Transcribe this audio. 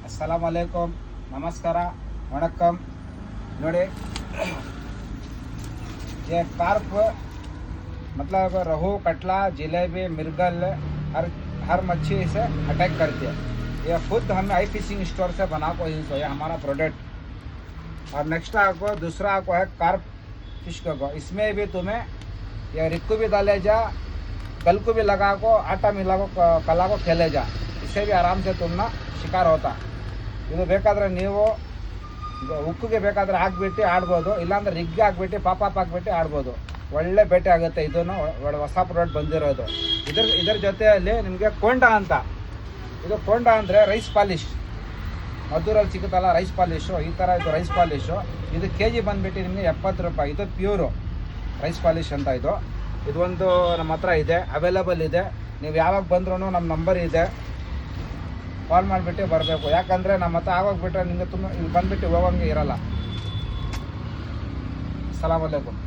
ಅಸ್ಸಲಾಮಲೈಕುಮ್, ನಮಸ್ಕಾರ, ವಣಕ್ಕಂ. ನೋಡಿ, ये कार्प मतलब रोहू, कटला, जिलेबी, मिर्गल हर मच्छी से अटैक करती है. ये खुद हमें आई फिशिंग स्टोर से बना को यूज़ हो, ये हमारा प्रोडक्ट. और नेक्स्ट आपको दूसरा आपको है कार्प फिश को. इसमें भी तुम्हें ये रिक्कू भी डाले जा, गल को भी लगा को आटा मिला को कला को खेले जा. इससे भी आराम से तुमना शिकार होता. ಇದು ಬೇಕಾದರೆ ನೀವು ಉಕ್ಕಿಗೆ ಬೇಕಾದರೆ ಹಾಕ್ಬಿಟ್ಟು ಆಡ್ಬೋದು, ಇಲ್ಲಾಂದ್ರೆ ರಿಗ್ಗೆ ಹಾಕ್ಬಿಟ್ಟು ಪಾಪಾಪ್ ಹಾಕ್ಬಿಟ್ಟು ಆಡ್ಬೋದು. ಒಳ್ಳೆ ಬೇಟೆ ಆಗುತ್ತೆ. ಇದನ್ನು ಹೊಸ ಪ್ರಾಡಕ್ಟ್ ಬಂದಿರೋದು. ಇದರ ಜೊತೆಯಲ್ಲಿ ನಿಮಗೆ ಕೊಂಡ ಅಂತ, ಇದು ಕೊಂಡ ಅಂದರೆ ರೈಸ್ ಪಾಲಿಶ್. ಮದ್ದೂರಲ್ಲಿ ಸಿಗುತ್ತಲ್ಲ ರೈಸ್ ಪಾಲಿಶು, ಈ ಥರ ಇದು ರೈಸ್ ಪಾಲಿಶು. ಇದು ಕೆ ಜಿ ಬಂದುಬಿಟ್ಟು ನಿಮಗೆ 70 ರೂಪಾಯಿ. ಇದು ಪ್ಯೂರು ರೈಸ್ ಪಾಲಿಶ್ ಅಂತ. ಇದು ಒಂದು ನಮ್ಮ ಹತ್ರ ಇದೆ, ಅವೈಲೇಬಲ್ ಇದೆ. ನೀವು ಯಾವಾಗ ಬಂದ್ರೂ ನಮ್ಮ ನಂಬರ್ ಇದೆ, ಕಾಲ್ ಮಾಡಿಬಿಟ್ಟು ಬರಬೇಕು. ಯಾಕಂದರೆ ನಮ್ಮ ಹತ್ರ ಆಗೋಗ್ಬಿಟ್ರೆ ನಿಮಗೆ ತುಂಬ ಇಲ್ಲಿ ಬಂದುಬಿಟ್ಟು ಹೋಗೋಂಗೆ ಇರಲ್ಲ. ಸಲಾಮ್ ಅಲೈಕುಮ್.